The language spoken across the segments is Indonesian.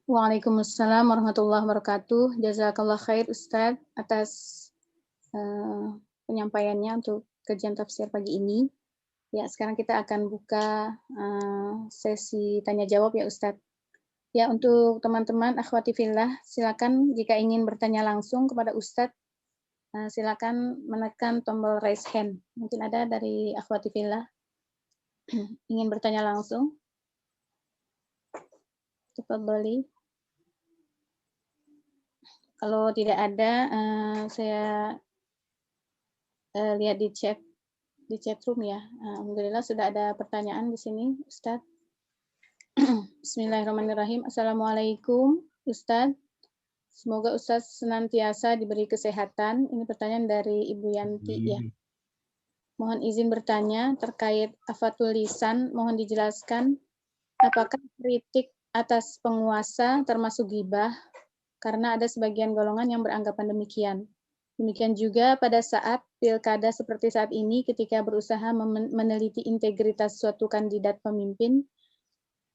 Waalaikumsalam warahmatullahi wabarakatuh. Jazakallah khair Ustadz atas penyampaiannya untuk kajian tafsir pagi ini. Ya, sekarang kita akan buka sesi tanya jawab ya Ustadz. Ya, untuk teman-teman akhwati fillah, silakan jika ingin bertanya langsung kepada Ustadz, silakan menekan tombol raise hand. Mungkin ada dari akhwati fillah ingin bertanya langsung. Tafadhali. Kalau tidak ada, saya lihat di chat room ya. Alhamdulillah sudah ada pertanyaan di sini, Ustadz. Bismillahirrahmanirrahim. Assalamualaikum, Ustadz. Semoga Ustadz senantiasa diberi kesehatan. Ini pertanyaan dari Ibu Yanti ya. Mohon izin bertanya terkait afatul lisan. Mohon dijelaskan apakah kritik atas penguasa termasuk ghibah? Karena ada sebagian golongan yang beranggapan demikian. Demikian juga pada saat pilkada seperti saat ini ketika berusaha meneliti integritas suatu kandidat pemimpin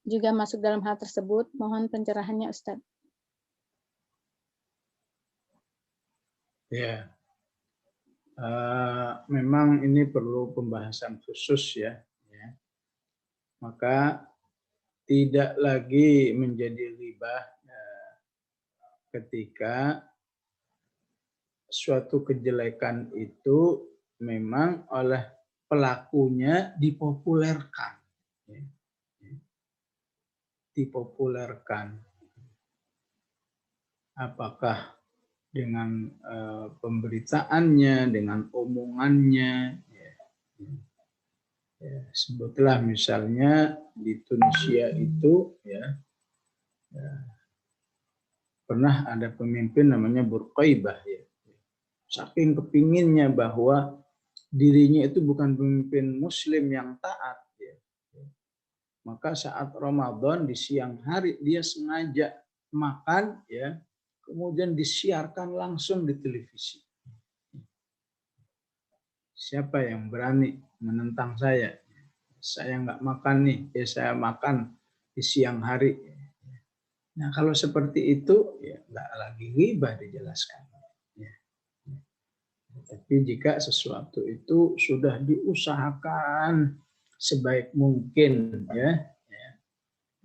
juga masuk dalam hal tersebut. Mohon pencerahannya Ustaz. Ya, memang ini perlu pembahasan khusus ya. Maka tidak lagi menjadi ghibah ketika suatu kejelekan itu memang oleh pelakunya dipopulerkan. Dipopulerkan. Apakah dengan pemberitaannya, dengan omongannya. Sebutlah misalnya di Tunisia itu pernah ada pemimpin namanya Burqaibah ya. Saking kepinginnya bahwa dirinya itu bukan pemimpin muslim yang taat ya. Maka saat Ramadan di siang hari dia sengaja makan ya, kemudian disiarkan langsung di televisi. Siapa yang berani menentang saya? Saya nggak makan nih, saya makan di siang hari. Nah kalau seperti itu ya nggak lagi ghibah dijelaskan. Ya. Tapi jika sesuatu itu sudah diusahakan sebaik mungkin ya,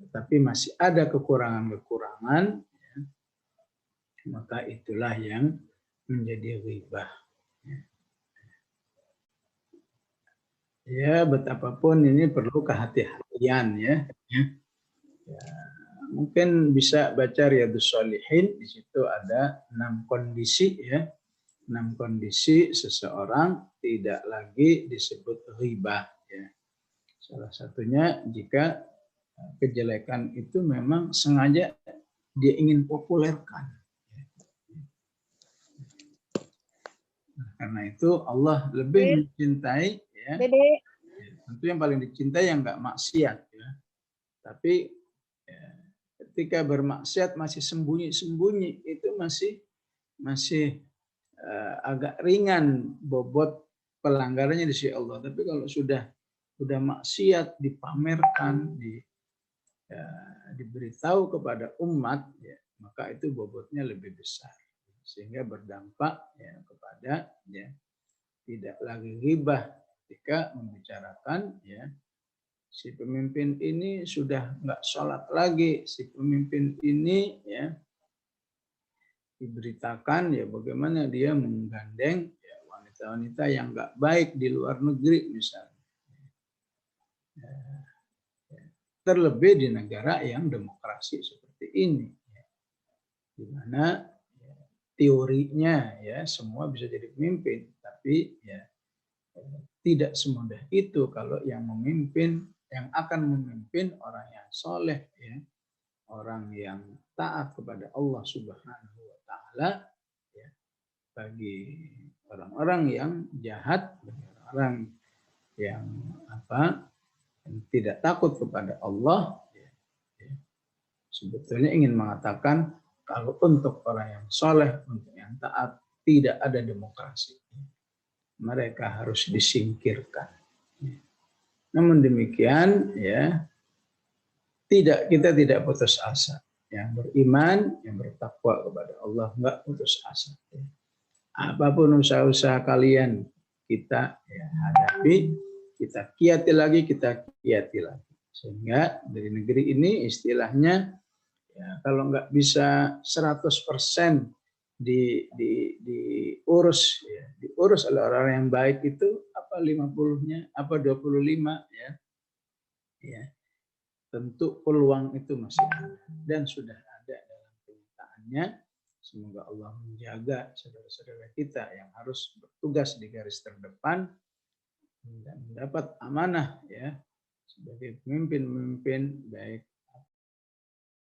tapi masih ada kekurangan-kekurangan, ya, maka itulah yang menjadi ghibah. Ya, betapapun ini perlu kehati-hatian ya. Mungkin bisa baca Riyadhus Shalihin, di situ ada 6 kondisi ya. 6 kondisi seseorang tidak lagi disebut ghibah ya. Salah satunya jika kejelekan itu memang sengaja dia ingin populerkan. Nah, karena itu Allah lebih mencintai ya. Tentu yang paling dicintai yang enggak maksiat ya. Tapi ya, ketika bermaksiat masih sembunyi-sembunyi itu masih agak ringan bobot pelanggarannya di sisi Allah. Tapi kalau sudah maksiat dipamerkan, diberitahu kepada umat, ya, maka itu bobotnya lebih besar. Sehingga berdampak ya, kepada ya, tidak lagi ghibah ketika membicarakan ya, si pemimpin ini sudah nggak sholat lagi, si pemimpin ini ya diberitakan ya bagaimana dia menggandeng ya, wanita-wanita yang nggak baik di luar negeri misalnya. Terlebih di negara yang demokrasi seperti ini, di mana ya, teorinya ya semua bisa jadi pemimpin, tapi ya tidak semudah itu kalau yang akan memimpin orang yang soleh ya, orang yang taat kepada Allah Subhanahu wa Ta'ala ya. Bagi orang-orang yang jahat, bagi orang yang tidak takut kepada Allah ya, sebetulnya ingin mengatakan kalau untuk orang yang soleh, untuk yang taat tidak ada demokrasi, mereka harus disingkirkan. Namun demikian ya, kita tidak putus asa. yang beriman, yang bertakwa kepada Allah, nggak putus asa. Apapun usaha-usaha kalian, kita hadapi, kita kiati lagi, Sehingga dari negeri ini istilahnya, kalau nggak bisa 100% diurus, diurus oleh orang yang baik itu, apa 50-nya, apa 25, tentu peluang itu masih ada dan sudah ada dalam kenyataannya. Semoga Allah menjaga saudara-saudara kita yang harus bertugas di garis terdepan dan mendapat amanah sebagai pemimpin baik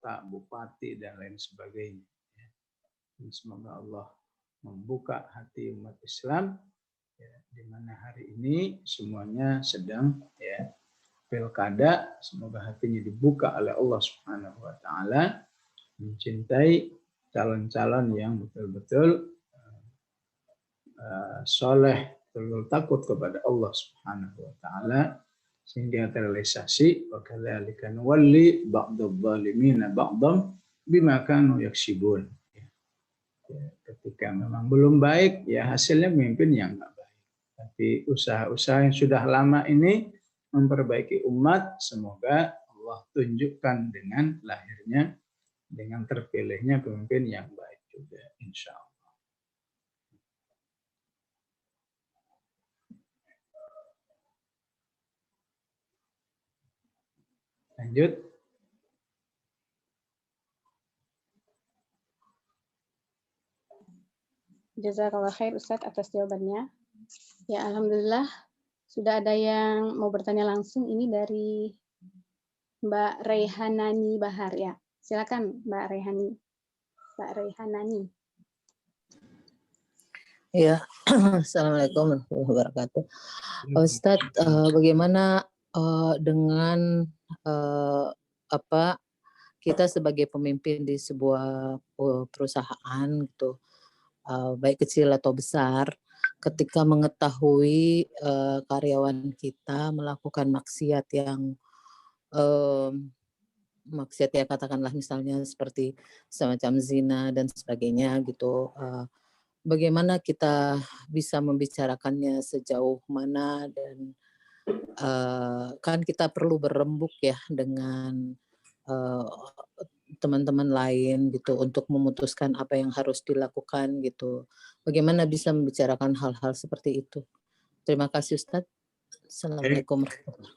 Pak Bupati dan lain sebagainya. Dan semoga Allah membuka hati umat Islam di mana hari ini semuanya sedang pilkada, semoga hatinya dibuka oleh Allah Subhanahu wa taala, mencintai calon-calon yang betul-betul soleh, betul takut kepada Allah Subhanahu wa taala, sehingga terrealisasi wa kadzalika nuwalli ba'dadh dhalimina ba'dham bima kanu yaksibun. Ketika memang belum baik, hasilnya pemimpin yang enggak baik. Tapi usaha-usaha yang sudah lama ini memperbaiki umat, semoga Allah tunjukkan dengan lahirnya, dengan terpilihnya pemimpin yang baik juga, insya Allah. Lanjut. Jazakallah khair Ustadz atas jawabannya. Ya, alhamdulillah sudah ada yang mau bertanya langsung. Ini dari Mbak Raihanani Bahar ya. Silakan Mbak Raihanani. Mbak Raihanani. Ya, Assalamualaikum warahmatullahi wabarakatuh. Ustadz, bagaimana dengan kita sebagai pemimpin di sebuah perusahaan gitu, baik kecil atau besar, ketika mengetahui karyawan kita melakukan maksiat yang maksiat ya, katakanlah misalnya seperti semacam zina dan sebagainya gitu, bagaimana kita bisa membicarakannya sejauh mana, dan kan kita perlu berembuk ya dengan teman-teman lain gitu untuk memutuskan apa yang harus dilakukan gitu. Bagaimana bisa membicarakan hal-hal seperti itu? Terima kasih Ustadz. Assalamualaikum warahmatullahi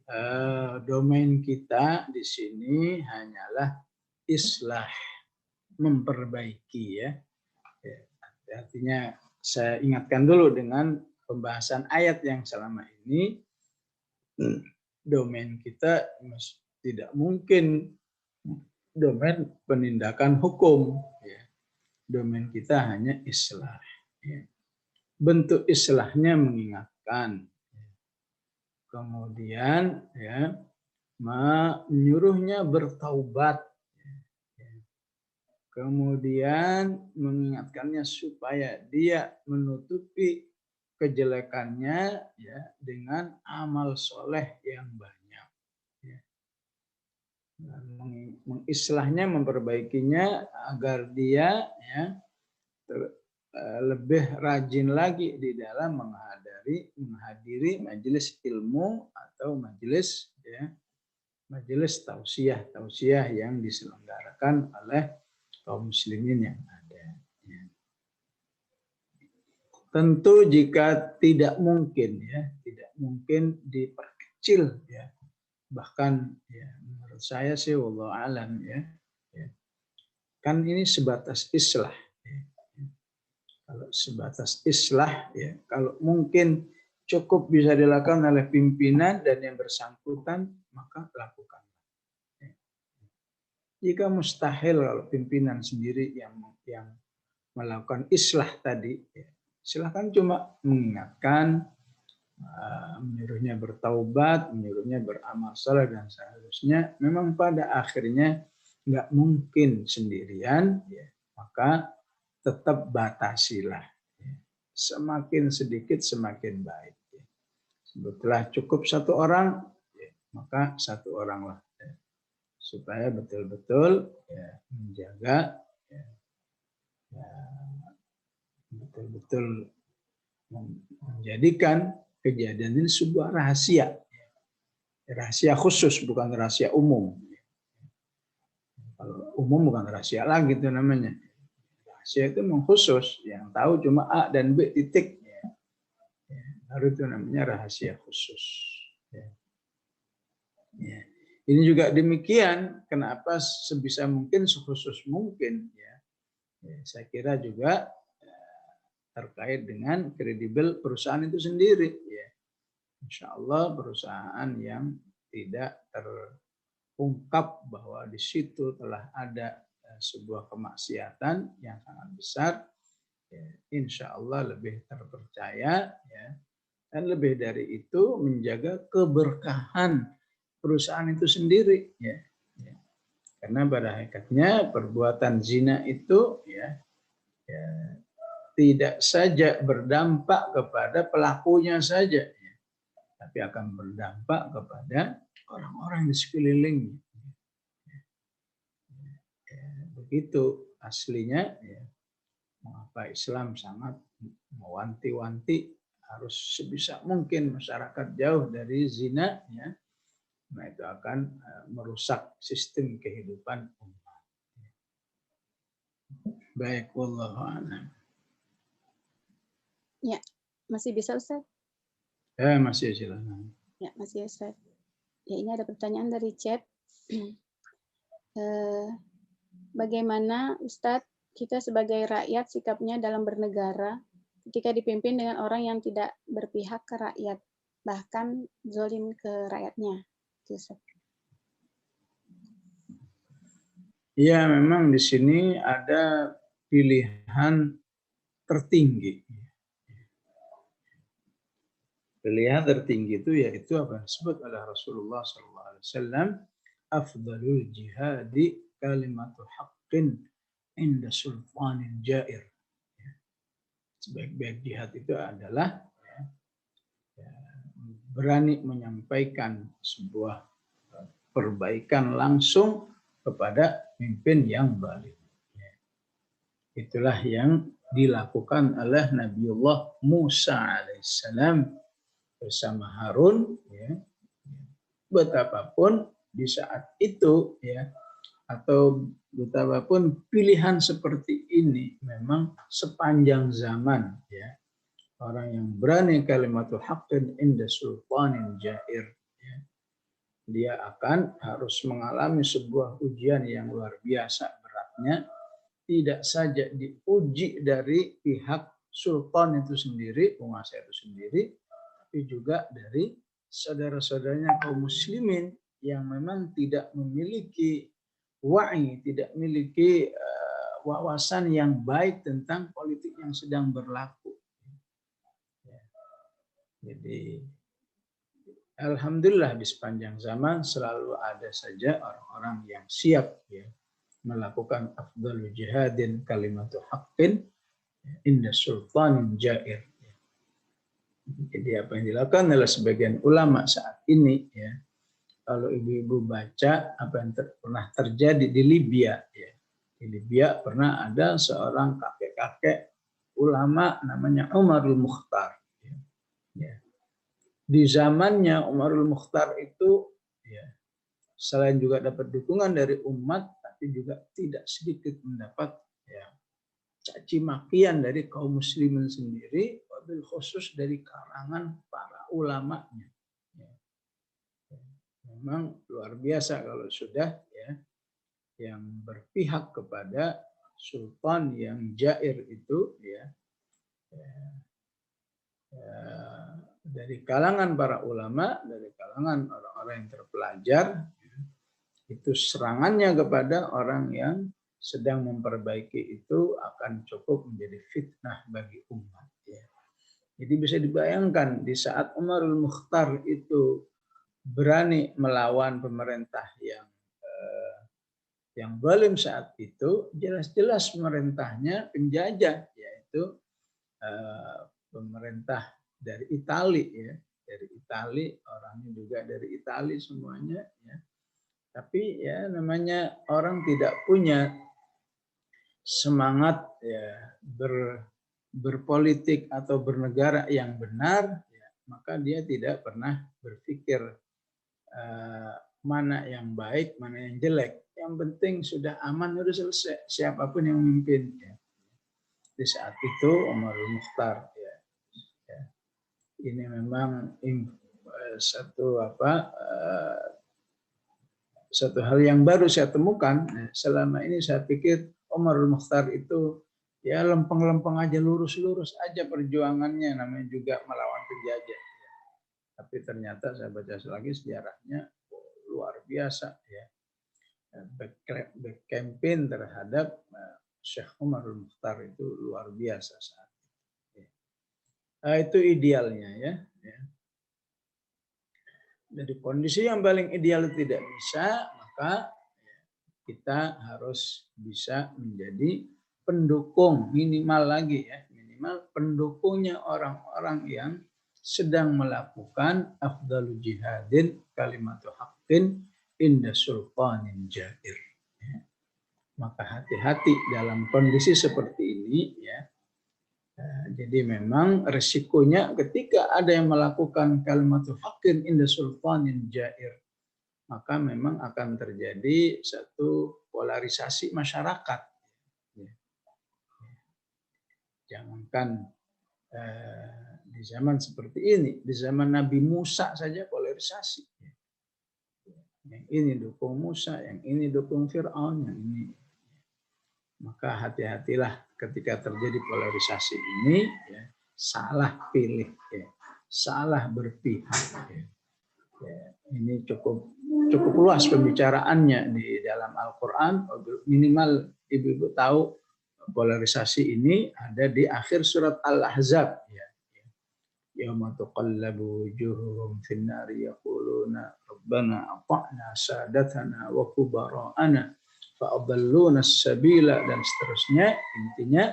wabarakatuh. Domain kita di sini hanyalah islah, memperbaiki ya. Artinya saya ingatkan dulu dengan pembahasan ayat yang selama ini, domain kita tidak mungkin domain penindakan hukum. Domain kita hanya islah. Bentuk islahnya mengingatkan, kemudian menyuruhnya bertaubat, kemudian mengingatkannya supaya dia menutupi kejelekannya dengan amal soleh yang banyak. Mengislahnya, memperbaikinya agar dia lebih rajin lagi di dalam menghadiri majelis ilmu atau majelis tausiah yang diselenggarakan oleh kaum muslimin yang ada. Tentu jika tidak mungkin diperkecil bahkan menurut saya sih wallahu alam kan ini sebatas islah. Kalau sebatas islah kalau mungkin cukup bisa dilakukan oleh pimpinan dan yang bersangkutan, maka lakukan. Jika mustahil kalau pimpinan sendiri yang melakukan islah tadi, silahkan cuma mengingatkan, menyuruhnya bertaubat, menyuruhnya beramal saleh dan seharusnya. Memang pada akhirnya nggak mungkin sendirian, maka tetap batasilah. Semakin sedikit semakin baik. Sebetulnya cukup satu orang, maka satu orang lah. supaya betul-betul ya, menjaga ya, ya, betul-betul menjadikan kejadian ini sebuah rahasia. Rahasia khusus, bukan rahasia umum. Kalau umum bukan rahasia lagi itu namanya. Rahasia itu memang khusus, yang tahu cuma A dan B titik. Baru itu namanya rahasia khusus. Ya. Ini juga demikian, kenapa sebisa mungkin, sekhusus mungkin. Ya, saya kira juga terkait dengan kredibel perusahaan itu sendiri. Ya. Insya Allah perusahaan yang tidak terungkap bahwa di situ telah ada sebuah kemaksiatan yang sangat besar, ya, insya Allah lebih terpercaya, ya, dan lebih dari itu menjaga keberkahan perusahaan itu sendiri, ya. Karena pada hakikatnya perbuatan zina itu ya tidak saja berdampak kepada pelakunya saja, ya, tapi akan berdampak kepada orang-orang di sekelilingnya. Begitu aslinya, ya. Mengapa Islam sangat mewanti-wanti harus sebisa mungkin masyarakat jauh dari zina, ya. Nah, itu akan merusak sistem kehidupan umat. Baik, wallahu a'lam. Ya, masih bisa Ustaz? Ya, masih silakan. Ya, masih Ustaz. Ya, ini ada pertanyaan dari chat. Bagaimana Ustadz kita sebagai rakyat sikapnya dalam bernegara ketika dipimpin dengan orang yang tidak berpihak ke rakyat, bahkan zalim ke rakyatnya? Ya, memang di sini ada pilihan tertinggi. Pilihan tertinggi itu yaitu apa yang disebut oleh Rasulullah SAW, afdalul jihadi kalimatu haqqin inda sultanin jair. Sebaik-baik jihad itu adalah berani menyampaikan sebuah perbaikan langsung kepada pemimpin yang zalim. Itulah yang dilakukan oleh Nabiullah Musa alaihissalam bersama Harun, ya. Betapapun di saat itu, ya, atau betapapun pilihan seperti ini memang sepanjang zaman, ya, orang yang berani kalimatul haqqin inda sultanin jair, ya, dia akan harus mengalami sebuah ujian yang luar biasa beratnya, tidak saja diuji dari pihak sultan itu sendiri, penguasa itu sendiri, tapi juga dari saudara-saudaranya kaum muslimin yang memang tidak memiliki wa'i, tidak memiliki wawasan yang baik tentang politik yang sedang berlaku. Jadi alhamdulillah di sepanjang zaman selalu ada saja orang-orang yang siap, ya, melakukan afdalul jihadin kalimatu haqqin inda sultanin jair. Jadi apa yang dilakukan oleh sebagian ulama saat ini, ya, kalau ibu-ibu baca apa yang pernah terjadi di Libya, ya. Di Libya pernah ada seorang kakek-kakek ulama namanya Umarul Mukhtar. Ya. Di zamannya Umarul Mukhtar itu, ya, selain juga dapat dukungan dari umat, tapi juga tidak sedikit mendapat, ya, caci makian dari kaum muslimin sendiri, wabil khusus dari kalangan para ulamanya. Ya. Memang luar biasa kalau sudah, ya, yang berpihak kepada sultan yang jair itu, ya, dari kalangan para ulama, dari kalangan orang-orang yang terpelajar, itu serangannya kepada orang yang sedang memperbaiki itu akan cukup menjadi fitnah bagi umat. Ya. Jadi bisa dibayangkan di saat Umarul Mukhtar itu berani melawan pemerintah yang zalim saat itu, jelas-jelas pemerintahnya penjajah, yaitu pemerintah dari Itali, ya, dari Itali, orangnya juga dari Itali semuanya, ya. Tapi ya namanya orang tidak punya semangat ya berpolitik atau bernegara yang benar, ya, maka dia tidak pernah berpikir mana yang baik, mana yang jelek. Yang penting sudah aman, sudah selesai. Siapapun yang memimpin. Ya. Di saat itu Umarul Mukhtar. Ya. Ya. Ini memang satu hal yang baru saya temukan. Selama ini saya pikir Umarul Mukhtar itu ya lempeng-lempeng aja, lurus-lurus aja perjuangannya, namanya juga melawan penjajah. Tapi ternyata saya baca lagi sejarahnya luar biasa ya. Back campaign terhadap Syekh Umarul Mukhtar itu luar biasa saat itu. Itu idealnya ya. Dari kondisi yang paling ideal tidak bisa, maka kita harus bisa menjadi pendukung minimal lagi ya, minimal pendukungnya orang-orang yang sedang melakukan afdalu jihadin kalimatu haqqin inda sultanin jair. Ya. Maka hati-hati dalam kondisi seperti ini ya. Jadi memang resikonya ketika ada yang melakukan kalimatul haqqin inda sultanin jair, maka memang akan terjadi satu polarisasi masyarakat. Jangankan di zaman seperti ini, di zaman Nabi Musa saja polarisasi. Yang ini dukung Musa, yang ini dukung Fir'aun, yang ini. Maka hati-hatilah ketika terjadi polarisasi ini, ya, salah pilih, ya, salah berpihak. Ya. Ya, ini cukup luas pembicaraannya di dalam Al-Quran. Minimal ibu-ibu tahu polarisasi ini ada di akhir surat Al-Ahzab. Ya. Yauma tuqallabu wujuhuhum fin-nari yaquluna rabbana ata'na sadatana wa kubara'ana fa'adalluna as-sabila, dan seterusnya. Intinya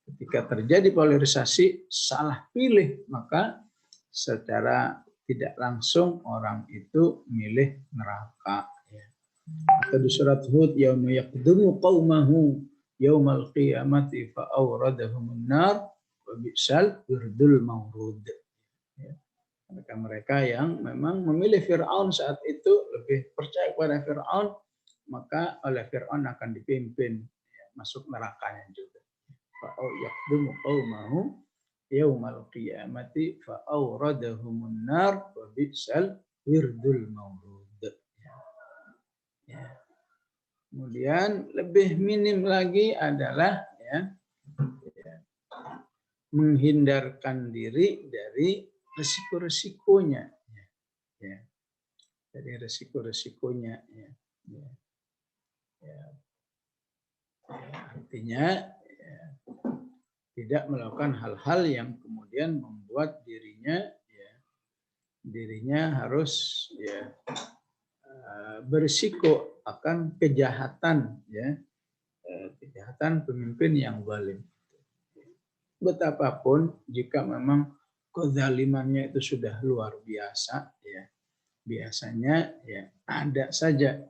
ketika terjadi polarisasi salah pilih, maka secara tidak langsung orang itu milih neraka. Atau di surat Hud, yauma yaqdumu qaumahu yaumal qiyamati fa'awradahumun nar wa bi'sal wirdul mawrud. Mereka yang memang memilih Fir'aun saat itu, lebih percaya kepada Fir'aun, maka oleh Fir'aun akan dipimpin masuk nerakanya juga. Fa'awradahumun qaumahu yaumal qiyamati fa'awradahumun nar wa bi'sal wirdul mawrud. Ya. Kemudian lebih minim lagi adalah menghindarkan diri dari resiko-resikonya. Ya. Dari resiko-resikonya. Ya. Ya. Ya. Artinya tidak melakukan hal-hal yang kemudian membuat dirinya harus berisiko akan kejahatan, kejahatan pemimpin yang zalim. Betapapun jika memang kezalimannya itu sudah luar biasa, biasanya ada saja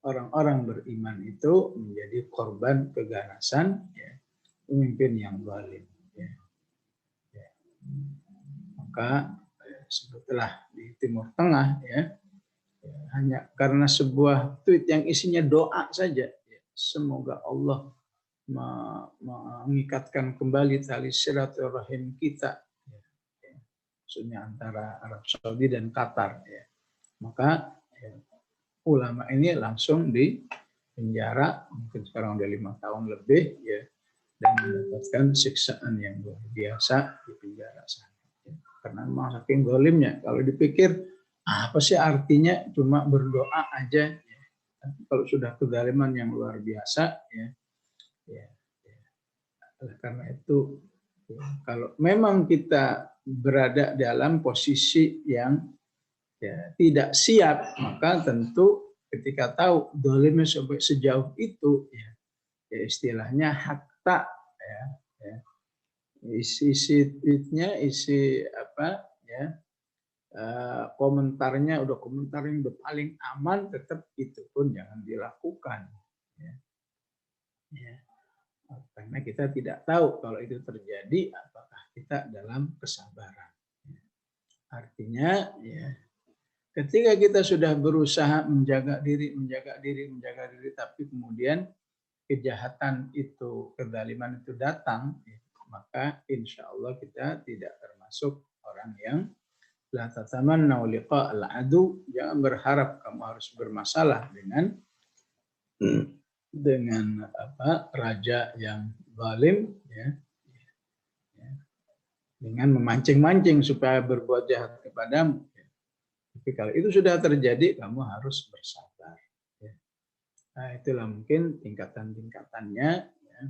orang-orang beriman itu menjadi korban keganasan pemimpin yang zalim. Maka sebutlah di Timur Tengah hanya karena sebuah tweet yang isinya doa saja, semoga Allah mengikatkan kembali tali silaturahim kita, maksudnya antara Arab Saudi dan Qatar, maka ulama ini langsung dipenjara, mungkin sekarang udah 5 tahun lebih, dan mendapatkan siksaan yang luar biasa di penjara sana. Karena memang saking zalimnya. Kalau dipikir apa sih artinya cuma berdoa aja? Tapi kalau sudah kezaliman yang luar biasa, karena itu kalau memang kita berada dalam posisi yang tidak siap, maka tentu ketika tahu zalimnya sampai sejauh itu, istilahnya hatta, isi tweetnya, isi apa, komentarnya udah komentar yang udah paling aman, tetap itu pun jangan dilakukan. Ya. Ya. Karena kita tidak tahu kalau itu terjadi apakah kita dalam kesabaran. Ya. Artinya ya, ketika kita sudah berusaha menjaga diri, tapi kemudian kejahatan itu, kezaliman itu datang, ya, maka insya Allah kita tidak termasuk orang yang la tatamannau liqa'al adu, jangan berharap kamu harus bermasalah dengan raja yang zalim, ya, dengan memancing-mancing supaya berbuat jahat kepadamu. Ya. Tapi kalau itu sudah terjadi, kamu harus bersabar. Ya. Nah, itulah mungkin tingkatan-tingkatannya. Ya.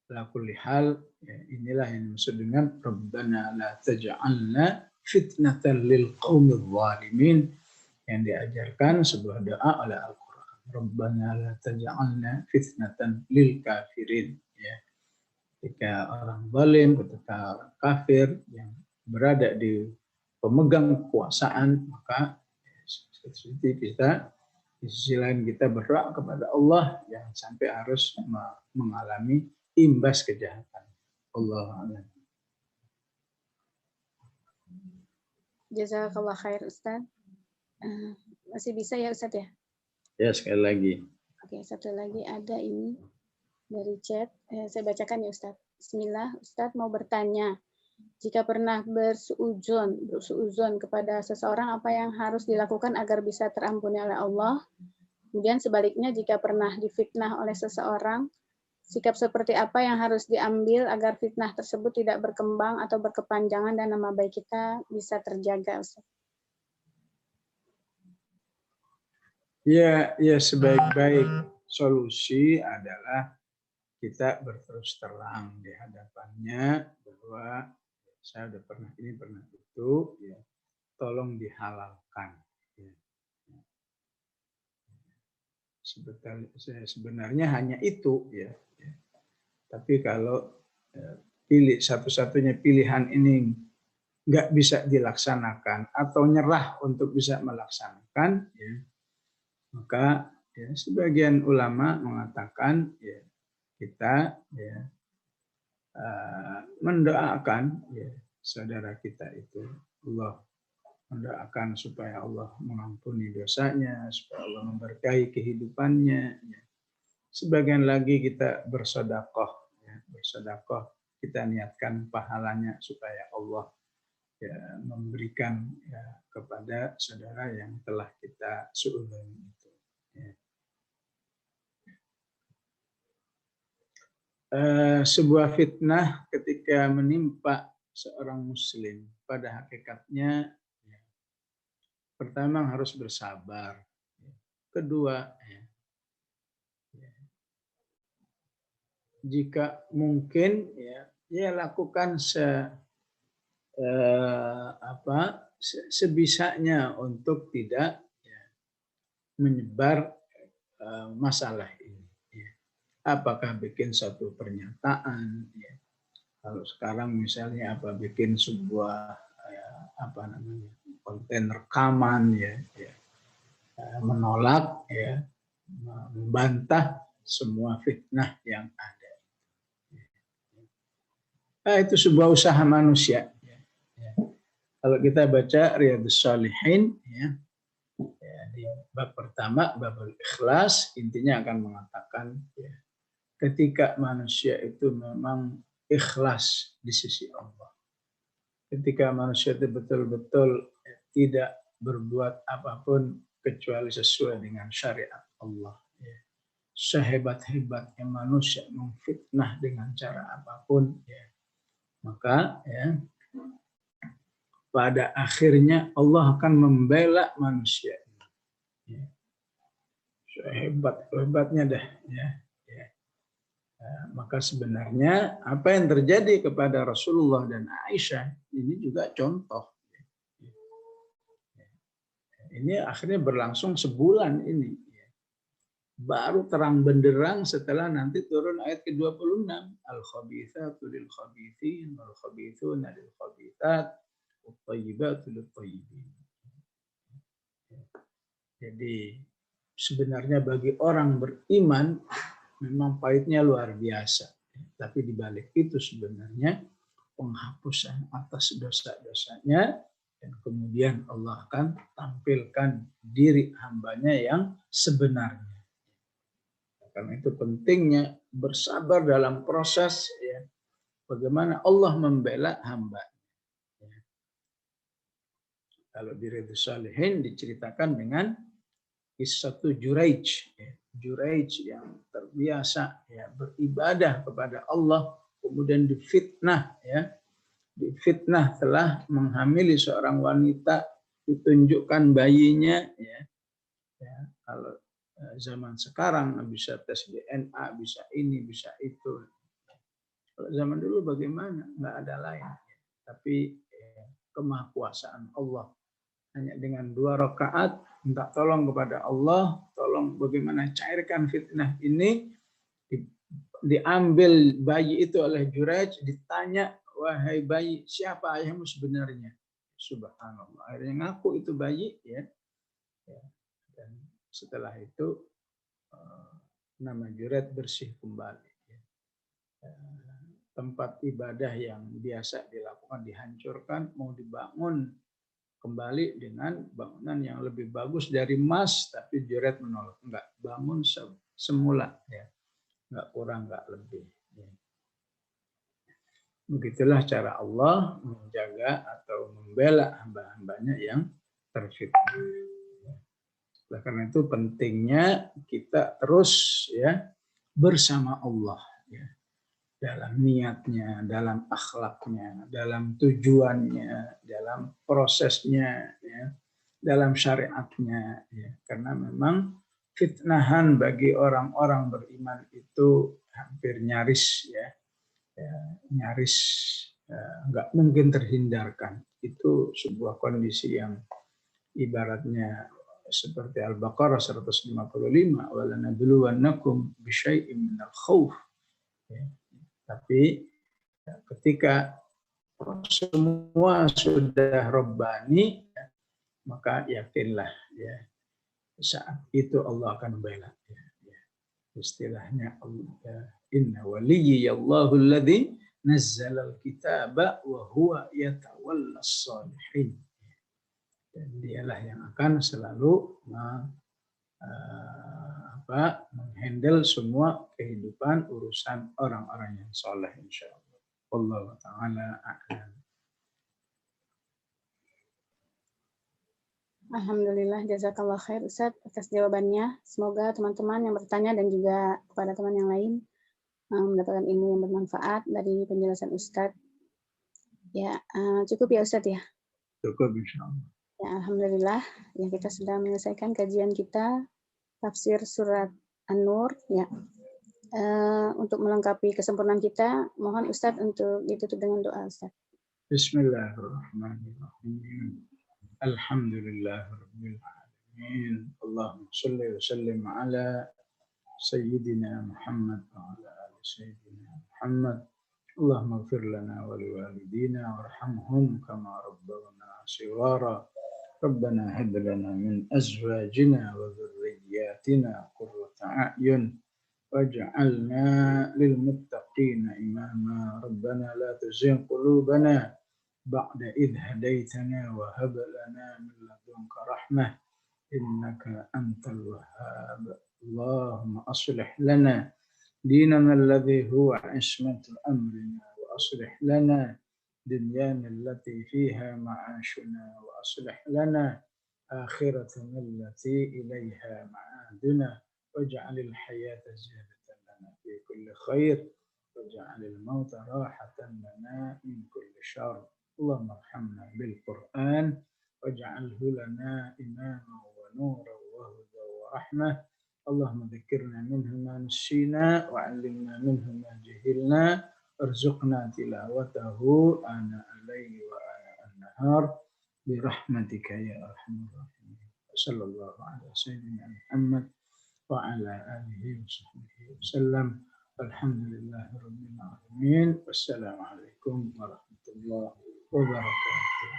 Ala kulli hal, ya, inilah yang dimaksud dengan Rabbana la taj'alna fitnatan lil qaumidh zalimin, yang diajarkan sebuah doa oleh Al-Quran. Rabbana la taj'alna fitnatan lil kafirin. Ya. Ketika orang zalim, ketika orang kafir yang berada di pemegang kekuasaan, maka seperti kita di sisi lain kita berdoa kepada Allah yang sampai harus mengalami imbas kejahatan. Allah. Jazakallah khair Ustaz. Masih bisa ya Ustaz ya? Ya, sekali lagi. Oke, satu lagi ada ini dari chat. Saya bacakan ya Ustaz. Bismillah, Ustaz mau bertanya. Jika pernah bersuuzon kepada seseorang, apa yang harus dilakukan agar bisa terampuni oleh Allah? Kemudian sebaliknya, jika pernah difitnah oleh seseorang, sikap seperti apa yang harus diambil agar fitnah tersebut tidak berkembang atau berkepanjangan dan nama baik kita bisa terjaga, Ustaz? Ya, sebaik-baik solusi adalah kita berterus terang di hadapannya bahwa saya udah pernah ini, pernah itu, ya, tolong dihalalkan. Ya. Sebenarnya hanya itu, ya. Tapi kalau satu-satunya pilihan ini nggak bisa dilaksanakan atau nyerah untuk bisa melaksanakan, ya, maka ya, sebagian ulama mengatakan ya, kita ya, mendoakan ya, saudara kita itu, Allah mendoakan supaya Allah mengampuni dosanya, supaya Allah memberkahi kehidupannya. Ya. Sebagian lagi kita bersedekah, ya, bersedekah kita niatkan pahalanya supaya Allah ya, memberikan ya, kepada saudara yang telah kita suudzon itu. Ya. Sebuah fitnah ketika menimpa seorang muslim pada hakikatnya ya, pertama harus bersabar, ya. Kedua ya, jika mungkin ya lakukan sebisanya untuk tidak ya, menyebar masalah ini. Ya. Apakah bikin satu pernyataan? Ya. Kalau sekarang misalnya bikin sebuah konten rekaman ya, menolak ya, membantah semua fitnah yang ada. Itu sebuah usaha manusia. Ya. Kalau kita baca Riyadhus Shalihin, ya, di bab pertama, babul ikhlas, intinya akan mengatakan ya, ketika manusia itu memang ikhlas di sisi Allah, ketika manusia itu betul-betul tidak berbuat apapun kecuali sesuai dengan syariat Allah. Ya. Sehebat-hebatnya manusia memfitnah dengan cara apapun, ya, maka ya, pada akhirnya Allah akan membela manusia. Ya. Sehebat-hebatnya dah. Ya. Ya. Maka sebenarnya apa yang terjadi kepada Rasulullah dan Aisyah ini juga contoh. Ini akhirnya berlangsung sebulan ini. Baru terang benderang setelah nanti turun ayat ke-26. Al-khabithatu lil-khabithin wal-khabithuna lil-khabithat Thayyibatu lit-thayyibin. Jadi sebenarnya bagi orang beriman memang pahitnya luar biasa. Tapi di balik itu sebenarnya penghapusan atas dosa-dosanya, dan kemudian Allah akan tampilkan diri hambanya yang sebenarnya. Karena itu pentingnya bersabar dalam proses ya, bagaimana Allah membela hamba. Ya. Kalau di Riyadhus Shalihin diceritakan dengan kisah Juraij. Ya. Juraij yang terbiasa ya, beribadah kepada Allah, kemudian difitnah ya. Difitnah telah menghamili seorang wanita, ditunjukkan bayinya ya. Ya, kalau zaman sekarang bisa tes DNA, bisa ini, bisa itu. Kalau zaman dulu bagaimana? Nggak ada lain. Tapi kemahakuasaan Allah. Hanya dengan 2 rakaat minta tolong kepada Allah, tolong bagaimana cairkan fitnah ini. Diambil bayi itu oleh Juraij, ditanya, wahai bayi, siapa ayahmu sebenarnya? Subhanallah. Akhirnya ngaku itu bayi ya. Dan setelah itu nama Juraij bersih kembali. Tempat ibadah yang biasa dilakukan dihancurkan, mau dibangun kembali dengan bangunan yang lebih bagus dari emas, tapi Juraij menolak. Enggak, bangun semula ya. Enggak kurang, enggak lebih. Begitulah cara Allah menjaga atau membela hamba-hambanya yang terfitnah. Oleh karena itu pentingnya kita terus ya bersama Allah ya, dalam niatnya, dalam akhlaknya, dalam tujuannya, dalam prosesnya, ya, dalam syariatnya. Ya. Karena memang fitnahan bagi orang-orang beriman itu hampir nyaris ya, nyaris nggak mungkin terhindarkan. Itu sebuah kondisi yang ibaratnya seperti Al-Baqarah 155, walanabluwannakum bisyai'im minal khauf. Tapi ketika semua sudah Rabbani, maka yakinlah ya, saat itu Allah akan membela. Istilahnya Allah, inna waliyallahu alladhi nazzala al-kitaba wa huwa yatawallas salihin. Dan dialah yang akan selalu menghandle semua kehidupan urusan orang-orang yang soleh, insyaallah. Wallahu ta'ala a'lam. Alhamdulillah, jazakallah khair Ustaz atas jawabannya. Semoga teman-teman yang bertanya dan juga kepada teman yang lain mendapatkan ilmu yang bermanfaat dari penjelasan Ustaz. Ya, cukup ya Ustaz ya? Cukup insyaallah. Ya, alhamdulillah, ya kita sudah menyelesaikan kajian kita tafsir surat An-Nur ya. Untuk melengkapi kesempurnaan kita, mohon Ustaz untuk ditutup dengan doa Ustaz. Bismillahirrahmanirrahim. Alhamdulillahirabbil alamin. Allahumma shalli wa sallim ala sayyidina Muhammad wa ala ali sayyidina Muhammad. Allahumma ighfir lana wa liwalidina warhamhum kama rabbawna shighara. Rabbana hab lana min azwajina wa dhurriyyatina qurrata a'yun waj'alna lil muttaqina imama. Rabbana la tuzigh qulubana ba'da idh hadaitana wa hab lana min ladunka rahmah innaka antal wahhab. Allahumma aslih lana dinana alladhi huwa ismatu amrina wa aslih lana dunyana allati fiha ma'ashuna wa aslih lana akhiratana allati ilayha ma'aduna waj'alil hayata ziyadatan lana fi kulli khair waj'alil mauta rahatan lana min kulli syarr. اللهم ارحمنا بالقرآن واجعله لنا إماما ونورا وهدى ورحمة. اللهم ذكرنا منه ما نسينا وعلمنا منه ما جهلنا ارزقنا تلاوته آناء الليل وآناء النهار برحمتك يا أرحم الراحمين. صلى الله على سيدنا محمد وعلى آله وصحبه وسلم. الحمد لله رب العالمين. والسلام عليكم ورحمة الله وبركاته.